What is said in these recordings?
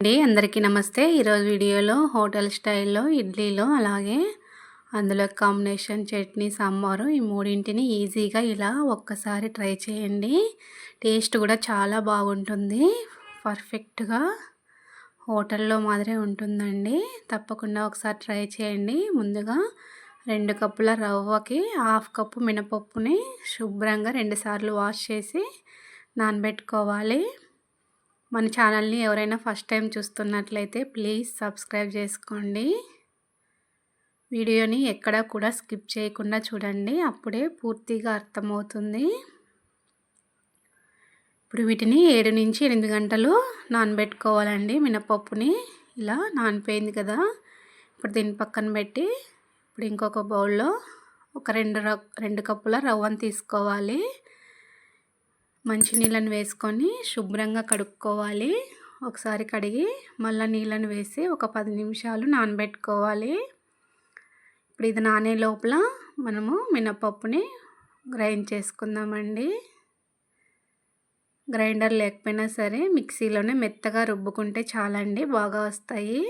అందరికీ నమస్తే. ఈరోజు వీడియోలో హోటల్ స్టైల్లో ఇడ్లీలో అలాగే అందులో కాంబినేషన్ చట్నీ, సాంబారు ఈ మూడింటిని ఈజీగా ఇలా ఒక్కసారి ట్రై చేయండి. టేస్ట్ కూడా చాలా బాగుంటుంది. పర్ఫెక్ట్గా హోటల్లో మాదిరే ఉంటుందండి. తప్పకుండా ఒకసారి ట్రై చేయండి. ముందుగా 2 కప్పుల రవ్వకి 1/2 కప్పు మినపప్పుని శుభ్రంగా 2 సార్లు వాష్ చేసి నానబెట్టుకోవాలి. మన ఛానల్ని ఎవరైనా ఫస్ట్ టైం చూస్తున్నట్లయితే ప్లీజ్ సబ్స్క్రైబ్ చేసుకోండి. వీడియోని ఎక్కడా కూడా స్కిప్ చేయకుండా చూడండి, అప్పుడే పూర్తిగా అర్థమవుతుంది. ఇప్పుడు వీటిని 7 నుంచి 8 గంటలు నానబెట్టుకోవాలండి. మినపప్పుని ఇలా నానిపోయింది కదా, ఇప్పుడు దీన్ని పక్కన పెట్టి ఇప్పుడు ఇంకొక బౌల్లో ఒక 2 కప్పుల రవ్వను తీసుకోవాలి. మంచినీళ్ళని వేసుకొని శుభ్రంగా కడుక్కోవాలి. ఒకసారి కడిగి మళ్ళీ నీళ్ళని వేసి ఒక 10 నిమిషాలు నానబెట్టుకోవాలి. ఇప్పుడు ఇది నానే లోపల మనము మినపప్పుని గ్రైండ్ చేసుకుందామండి. గ్రైండర్ లేకపోయినా సరే మిక్సీలోనే మెత్తగా రుబ్బుకుంటే చాలండి, బాగా వస్తాయి.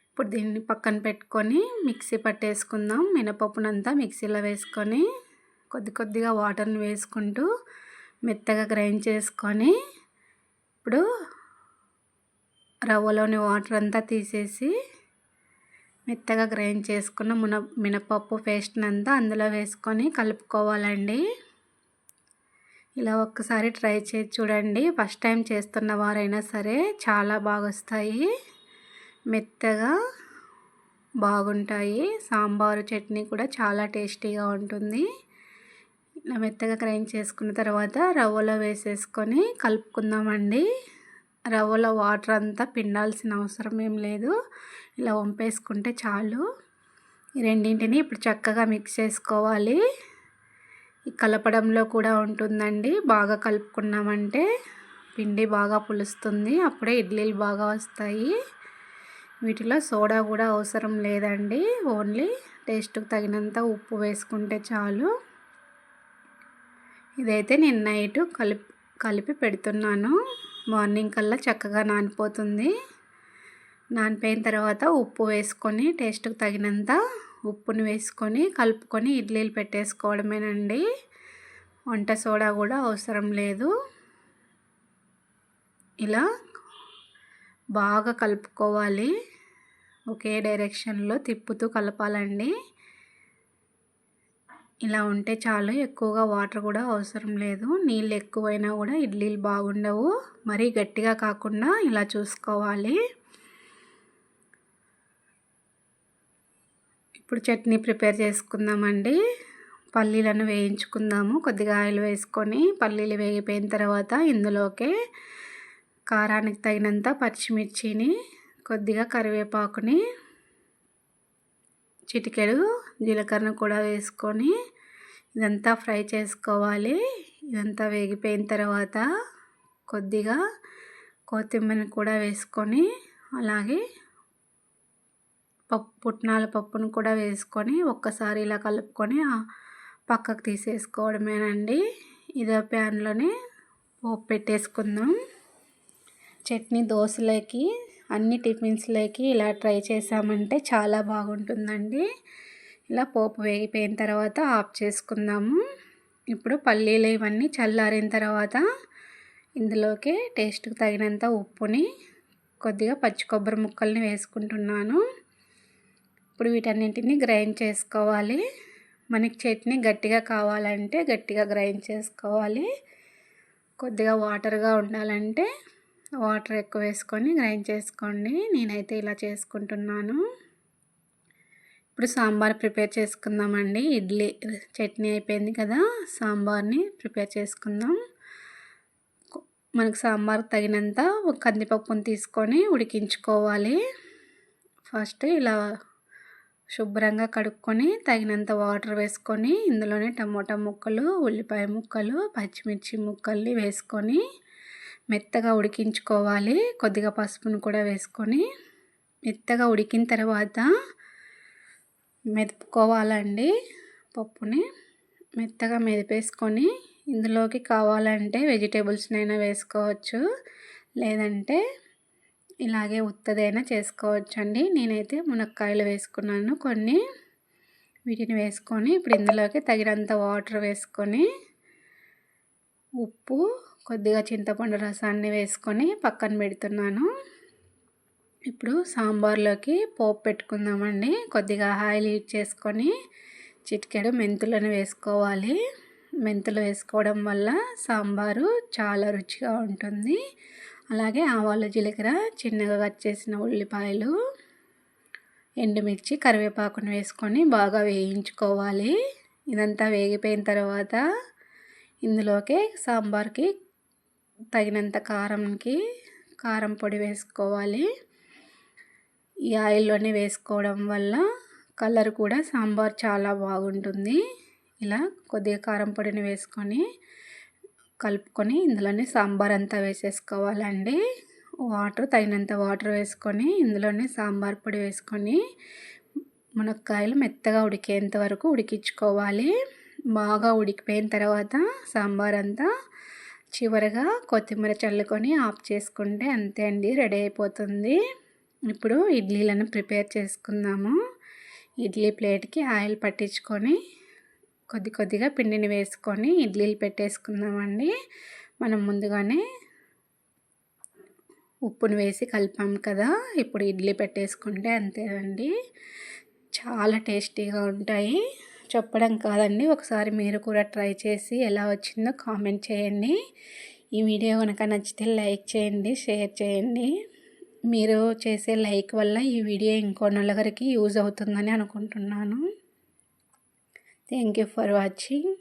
ఇప్పుడు దీన్ని పక్కన పెట్టుకొని మిక్సీ పట్టేసుకుందాం. మినపప్పునంతా మిక్సీలో వేసుకొని కొద్దిగా వాటర్ని వేసుకుంటూ మెత్తగా గ్రైండ్ చేసుకొని ఇప్పుడు రవ్వలోని వాటర్ అంతా తీసేసి మెత్తగా గ్రైండ్ చేసుకున్న మినపప్పు పేస్ట్ని అంతా అందులో వేసుకొని కలుపుకోవాలండి. ఇలా ఒక్కసారి ట్రై చేసి చూడండి. ఫస్ట్ టైం చేస్తున్న వారైనా సరే చాలా బాగా వస్తాయి, మెత్తగా బాగుంటాయి. సాంబారు చట్నీ కూడా చాలా టేస్టీగా ఉంటుంది. ఇలా మెత్తగా గ్రైండ్ చేసుకున్న తర్వాత రవ్వలో వేసేసుకొని కలుపుకుందామండి. రవ్వలో వాటర్ అంతా పిండాల్సిన అవసరం ఏం లేదు, ఇలా వంపేసుకుంటే చాలు. ఈ రెండింటిని ఇప్పుడు చక్కగా మిక్స్ చేసుకోవాలి. ఈ కలపడంలో కూడా ఉంటుందండి. బాగా కలుపుకున్నామంటే పిండి బాగా పులుస్తుంది, అప్పుడే ఇడ్లీలు బాగా వస్తాయి. వీటిలో సోడా కూడా అవసరం లేదండి, ఓన్లీ టేస్ట్కి తగినంత ఉప్పు వేసుకుంటే చాలు. ఇదైతే నేను నైట్ కలిపి పెడుతున్నాను. మార్నింగ్ కల్లా చక్కగా నానిపోతుంది. నానిపోయిన తర్వాత ఉప్పు వేసుకొని టేస్ట్కి తగినంత ఉప్పుని వేసుకొని కలుపుకొని ఇడ్లీలు పెట్టేసుకోవడమేనండి. వంట సోడా కూడా అవసరం లేదు. ఇలా బాగా కలుపుకోవాలి, ఒకే డైరెక్షన్లో తిప్పుతూ కలపాలండి. ఇలా ఉంటే చాలు, ఎక్కువగా వాటర్ కూడా అవసరం లేదు. నీళ్ళు ఎక్కువైనా కూడా ఇడ్లీలు బాగుండవు. మరీ గట్టిగా కాకుండా ఇలా చూసుకోవాలి. ఇప్పుడు చట్నీ ప్రిపేర్ చేసుకుందామండి. పల్లీలను వేయించుకుందాము. కొద్దిగా ఆయిల్ వేసుకొని పల్లీలు వేగిపోయిన తర్వాత ఇందులోకే కారానికి తగినంత పచ్చిమిర్చిని, కొద్దిగా కరివేపాకుని, చిటికెడు జీలకర్ర కూడా వేసుకొని ఇదంతా ఫ్రై చేసుకోవాలి. ఇదంతా వేగిపోయిన తర్వాత కొద్దిగా కొత్తిమీరని కూడా వేసుకొని అలాగే పుట్నాల పప్పును కూడా వేసుకొని ఒక్కసారి ఇలా కలుపుకొని పక్కకు తీసేసుకోవడమేనండి. ఇదే ప్యాన్లోనే పోపు పెట్టేసుకుందాం. చట్నీ దోశలోకి, అన్ని టిఫిన్స్లోకి ఇలా ట్రై చేసామంటే చాలా బాగుంటుందండి. ఇలా పోపు వేగిపోయిన తర్వాత ఆఫ్ చేసుకుందాము. ఇప్పుడు పల్లీలు ఇవన్నీ చల్లారిన తర్వాత ఇందులోకి టేస్ట్కి తగినంత ఉప్పుని, కొద్దిగా పచ్చి కొబ్బరి ముక్కల్ని వేసుకుంటున్నాను. ఇప్పుడు వీటన్నింటినీ గ్రైండ్ చేసుకోవాలి. మనకి చట్నీ గట్టిగా కావాలంటే గట్టిగా గ్రైండ్ చేసుకోవాలి, కొద్దిగా వాటర్గా ఉండాలంటే వాటర్ ఎక్కువ వేసుకొని గ్రైండ్ చేసుకోండి. నేనైతే ఇలా చేసుకుంటున్నాను. ఇప్పుడు సాంబార్ ప్రిపేర్ చేసుకుందామండి. ఇడ్లీ చట్నీ అయిపోయింది కదా, సాంబార్ని ప్రిపేర్ చేసుకుందాం. మనకు సాంబార్ తగినంత కందిపప్పును తీసుకొని ఉడికించుకోవాలి. ఫస్ట్ ఇలా శుభ్రంగా కడుక్కొని తగినంత వాటర్ వేసుకొని ఇందులోనే టమోటా ముక్కలు, ఉల్లిపాయ ముక్కలు, పచ్చిమిర్చి ముక్కల్ని వేసుకొని మెత్తగా ఉడికించుకోవాలి. కొద్దిగా పసుపును కూడా వేసుకొని మెత్తగా ఉడికిన తర్వాత మెదుపుకోవాలండి. పప్పుని మెత్తగా మెదిపేసుకొని ఇందులోకి కావాలంటే వెజిటేబుల్స్నైనా వేసుకోవచ్చు, లేదంటే ఇలాగే ఉత్తదైనా చేసుకోవచ్చండి. నేనైతే మునక్కాయలు వేసుకున్నాను కొన్ని. వీటిని వేసుకొని ఇప్పుడు ఇందులోకి తగినంత వాటర్ వేసుకొని ఉప్పు కొద్దిగా చింతపండు రసాన్ని వేసుకొని పక్కన పెడుతున్నాను. ఇప్పుడు సాంబార్లోకి పోపు పెట్టుకుందామండి. కొద్దిగా ఆయిల్ హీట్ చేసుకొని చిటికెడు మెంతులను వేసుకోవాలి. మెంతులు వేసుకోవడం వల్ల సాంబారు చాలా రుచిగా ఉంటుంది. అలాగే ఆవాలు జీలకర్ర చిన్నగా కట్ చేసిన ఉల్లిపాయలు ఎండుమిర్చి కరివేపాకును వేసుకొని బాగా వేయించుకోవాలి. ఇదంతా వేగిపోయిన తర్వాత ఇందులోకి సాంబార్కి తగినంత కారం పొడి వేసుకోవాలి. ఈ ఆయిల్లోనే వేసుకోవడం వల్ల కలర్ కూడా సాంబార్ చాలా బాగుంటుంది. ఇలా కొద్దిగా కారం పొడిని వేసుకొని కలుపుకొని ఇందులోనే సాంబార్ అంతా వేసేసుకోవాలండి. తగినంత వాటర్ వేసుకొని ఇందులోనే సాంబార్ పొడి వేసుకొని మునక్కాయలు మెత్తగా ఉడికేంత వరకు ఉడికించుకోవాలి. బాగా ఉడికిపోయిన తర్వాత సాంబార్ అంతా చివరగా కొత్తిమీర చల్లుకొని ఆఫ్ చేసుకుంటే అంతే అండి, రెడీ అయిపోతుంది. ఇప్పుడు ఇడ్లీలను ప్రిపేర్ చేసుకుందాము. ఇడ్లీ ప్లేట్కి ఆయిల్ పట్టించుకొని కొద్దిగా పిండిని వేసుకొని ఇడ్లీలు పెట్టేసుకుందామండి. మనం ముందుగానే ఉప్పును వేసి కలిపాం కదా, ఇప్పుడు ఇడ్లీ పెట్టేసుకుంటే అంతేనండి. చాలా టేస్టీగా ఉంటాయి. చెప్పడం కాదండి, ఒకసారి మీరు కూడా ట్రై చేసి ఎలా వచ్చిందో కామెంట్ చేయండి. ఈ వీడియో కనుక నచ్చితే లైక్ చేయండి, షేర్ చేయండి. మీరు చేసే లైక్ వల్ల ఈ వీడియో ఇంకో నలుగురికి యూజ్ అవుతుందని అనుకుంటున్నాను. Thank you for watching.